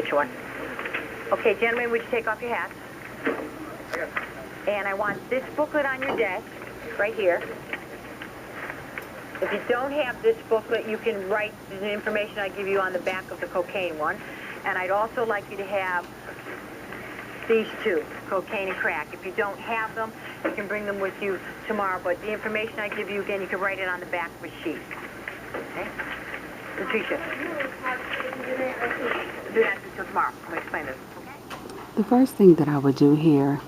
get you one. Okay, gentlemen, would you take off your hats? And I want this booklet on your desk, right here. If you don't have this booklet, you can write the information I give you on the back of the cocaine one. And I'd also like you to have these two, cocaine and crack. If you don't have them, you can bring them with you tomorrow. But the information I give you, again, you can write it on the back of a sheet. Okay? Patricia. Do that until tomorrow. I'm going to explain this. Okay? The first thing that I would do here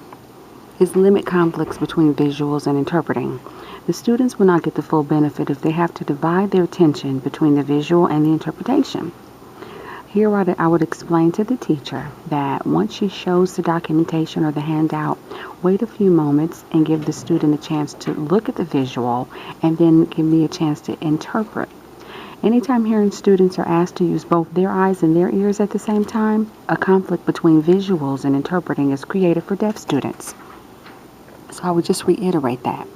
is limit conflicts between visuals and interpreting. The students will not get the full benefit if they have to divide their attention between the visual and the interpretation. Here I would explain to the teacher that once she shows the documentation or the handout, wait a few moments and give the student a chance to look at the visual and then give me a chance to interpret. Anytime hearing students are asked to use both their eyes and their ears at the same time, a conflict between visuals and interpreting is created for deaf students. So I would just reiterate that.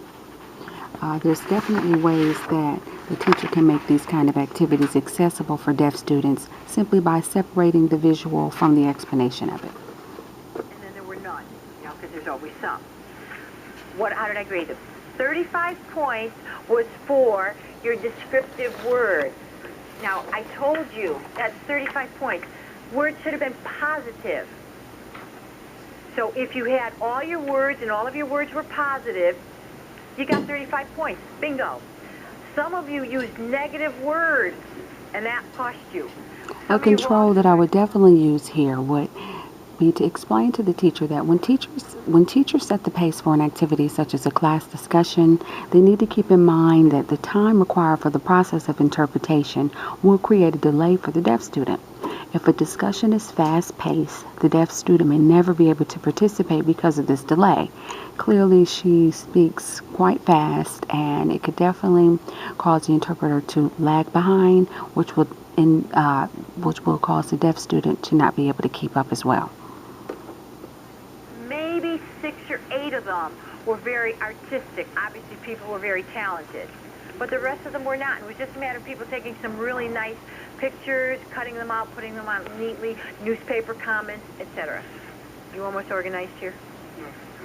There's definitely ways that the teacher can make these kind of activities accessible for deaf students simply by separating the visual from the explanation of it. And then there were none, because there's always some. How did I grade them? 35 points was for your descriptive words. Now, I told you that's 35 points. Words should have been positive. So if you had all your words and all of your words were positive, you got 35 points. Bingo. Some of you used negative words, and that cost you. A control that I would definitely use here would be to explain to the teacher that when teachers set the pace for an activity such as a class discussion, they need to keep in mind that the time required for the process of interpretation will create a delay for the deaf student. If a discussion is fast-paced, the deaf student may never be able to participate because of this delay. Clearly, she speaks quite fast, and it could definitely cause the interpreter to lag behind, which will cause the deaf student to not be able to keep up as well. Maybe 6 or 8 of them were very artistic. Obviously, people were very talented. But the rest of them were not. It was just a matter of people taking some really nice pictures, cutting them out, putting them out neatly, newspaper comments, etc. You almost organized here?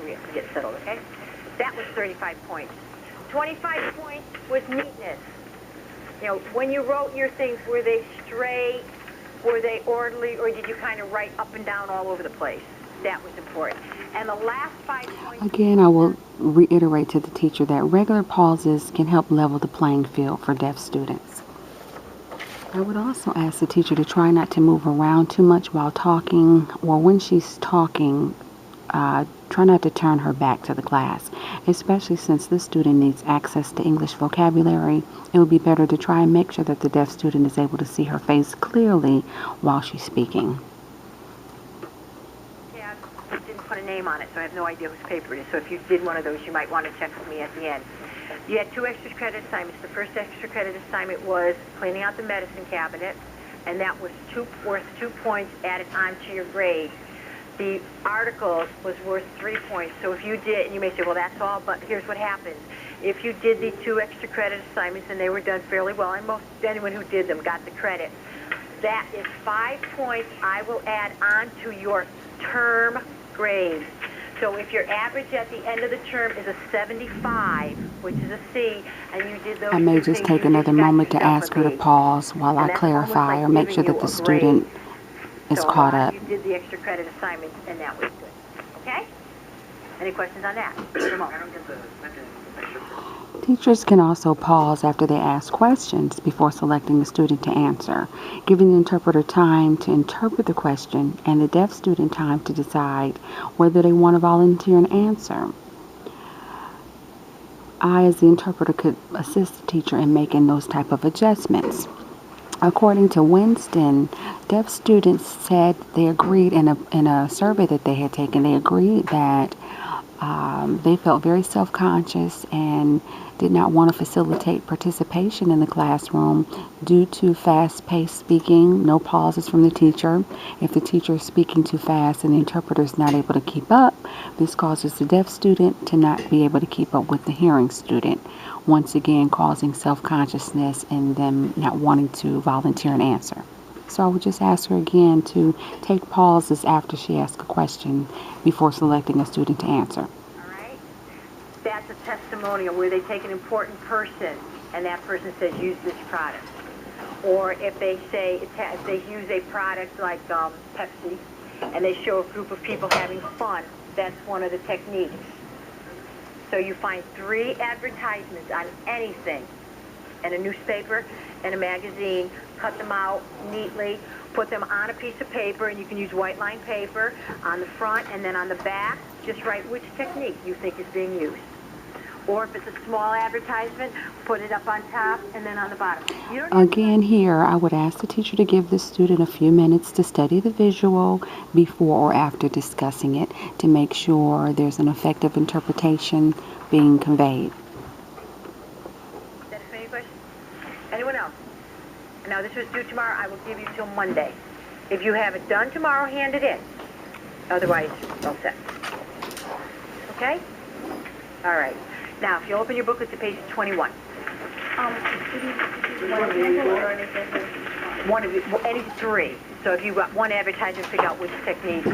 We have to get settled, okay? That was 35 points. 25 points was neatness. When you wrote your things, were they straight, were they orderly, or did you kind of write up and down all over the place? That was important. And the last 5 points... Again, I will reiterate to the teacher that regular pauses can help level the playing field for deaf students. I would also ask the teacher to try not to move around too much while talking, or when she's talking, try not to turn her back to the class, especially since this student needs access to English vocabulary. It would be better to try and make sure that the deaf student is able to see her face clearly while she's speaking. Yeah, I didn't put a name on it, so I have no idea whose paper it is. So if you did one of those, you might want to check with me at the end. You had 2 extra credit assignments. The first extra credit assignment was cleaning out the medicine cabinet, and that was worth 2 points added onto your grade. The articles was worth 3 points. So if you did, and you may say, well, that's all, but here's what happens. If you did the 2 extra credit assignments and they were done fairly well, and anyone who did them got the credit, that is 5 points I will add on to your term grade. So if your average at the end of the term is a 75, which is a C, and you did those... I may just take another moment to ask her to pause while I clarify or make sure that the student is caught up. You did the extra credit assignment, and that was good. Okay? Any questions on that? Teachers can also pause after they ask questions before selecting the student to answer, giving the interpreter time to interpret the question and the deaf student time to decide whether they want to volunteer an answer. I, as the interpreter, could assist the teacher in making those type of adjustments. According to Winston, deaf students said they agreed in a survey that they had taken, they agreed that they felt very self-conscious and did not want to facilitate participation in the classroom due to fast-paced speaking, no pauses from the teacher. If the teacher is speaking too fast and the interpreter is not able to keep up, this causes the deaf student to not be able to keep up with the hearing student, once again causing self-consciousness and them not wanting to volunteer an answer. So I would just ask her again to take pauses after she asks a question before selecting a student to answer. All right? That's a testimonial where they take an important person and that person says, use this product. Or if they say, if they use a product like Pepsi and they show a group of people having fun, that's one of the techniques. So you find 3 advertisements on anything in a newspaper, in a magazine, cut them out neatly, put them on a piece of paper, and you can use white line paper on the front, and then on the back, just write which technique you think is being used. Or if it's a small advertisement, put it up on top and then on the bottom. Again, here, I would ask the teacher to give the student a few minutes to study the visual before or after discussing it to make sure there's an effective interpretation being conveyed. That's any questions? Anyone else? Now, this was due tomorrow. I will give you till Monday. If you have it done tomorrow, hand it in. Otherwise, all set. Okay? All right. Now, if you open your booklet to page 21. One of you, any 3. So if you've got one advertisement, figure out which technique.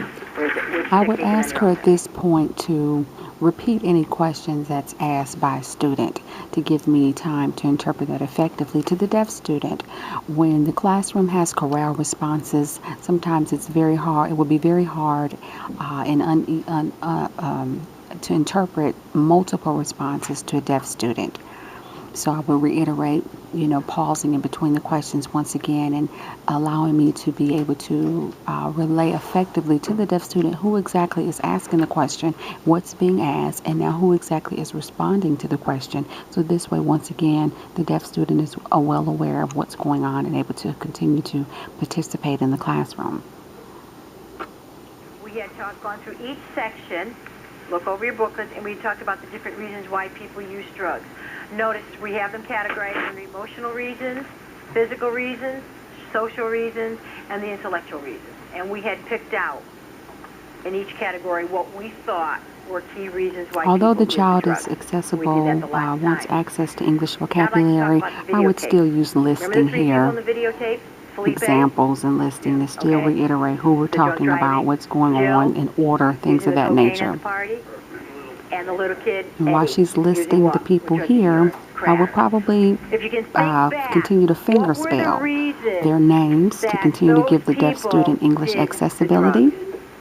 I would ask her at this point to repeat any questions that's asked by a student to give me time to interpret that effectively to the deaf student. When the classroom has chorale responses, sometimes it's very hard. It would be very hard to interpret multiple responses to a deaf student. So I will reiterate, pausing in between the questions once again and allowing me to be able to relay effectively to the deaf student who exactly is asking the question, what's being asked, and now who exactly is responding to the question. So this way, once again, the deaf student is well aware of what's going on and able to continue to participate in the classroom. We had gone through each section, look over your booklets, and we talked about the different reasons why people use drugs. Notice we have them categorized under emotional reasons, physical reasons, social reasons, and the intellectual reasons. And we had picked out in each category what we thought were key reasons why Although people the child is accessible, wants access to English vocabulary, I would still use listing here, examples and listing to still reiterate who we're talking about, what's going on in order, things of that nature. And the little kid. And while she's listing the people here, I will probably continue to finger spell their names to continue to give the deaf student English accessibility.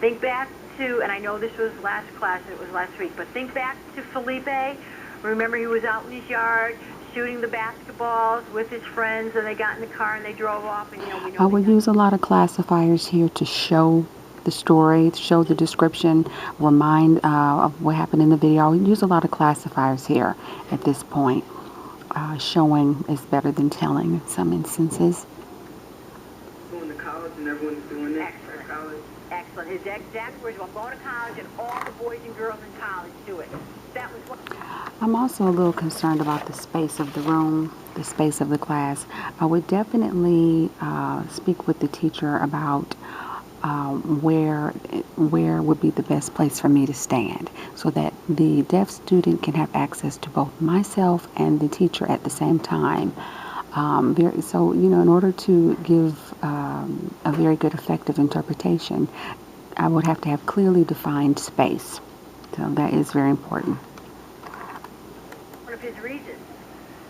Think back to, and I know this was last class, it was last week, but think back to Felipe. Remember he was out in his yard shooting the basketballs with his friends, and they got in the car and they drove off. And we know I will use a lot of classifiers here to show the story, show the description, remind of what happened in the video. I'll use a lot of classifiers here at this point. Showing is better than telling in some instances. Going to college and everyone's doing it. Excellent. Excellent. His exact words, well, I'm going to college and all the boys and girls in college do it. That was what... I'm also a little concerned about the space of the room, the space of the class. I would definitely speak with the teacher about where would be the best place for me to stand so that the deaf student can have access to both myself and the teacher at the same time. In order to give a very good effective interpretation, I would have to have clearly defined space. So that is very important. One of his reasons.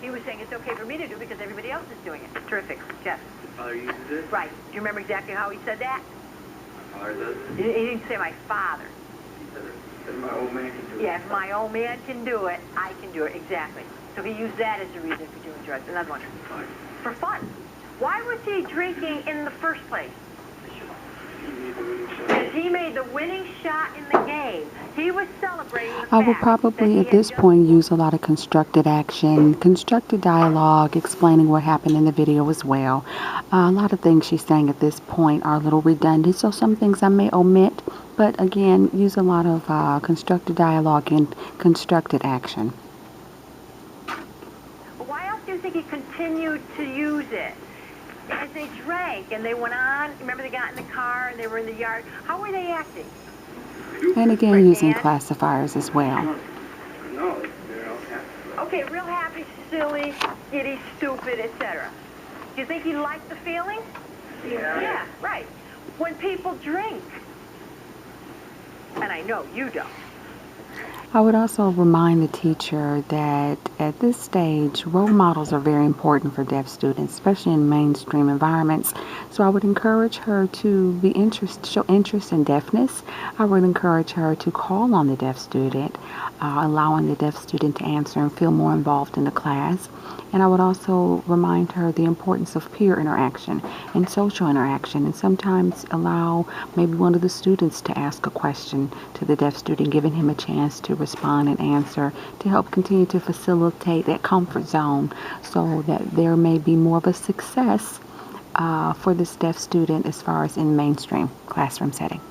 He was saying it's okay for me to do because everybody else is doing it. Terrific. Jeff. His father uses it? Right. Do you remember exactly how he said that? He didn't say my father. He said my old man can do it. Yeah, if my old man can do it, I can do it. Exactly. So he used that as a reason for doing drugs. Another one. Fine. For fun. Why was he drinking in the first place? Because he made the winning shot in the game. He was celebrating the fact I would probably at this point use a lot of constructed action, constructed dialogue, explaining what happened in the video as well. A lot of things she's saying at this point are a little redundant, so some things I may omit, but again, use a lot of constructed dialogue and constructed action. Why else do you think he continued to use it? As they drank and they went on, remember they got in the car and they were in the yard, how were they acting? And again, using classifiers as well. No, they're all happy. Okay, real happy, silly, giddy, stupid, etc. Do you think he liked the feeling? Yeah, right. When people drink. And I know you don't. I would also remind the teacher that at this stage, role models are very important for deaf students, especially in mainstream environments. So I would encourage her to show interest in deafness. I would encourage her to call on the deaf student, allowing the deaf student to answer and feel more involved in the class. And I would also remind her the importance of peer interaction and social interaction, and sometimes allow maybe one of the students to ask a question to the deaf student, giving him a chance to respond and answer to help continue to facilitate that comfort zone so that there may be more of a success for this deaf student as far as in mainstream classroom setting.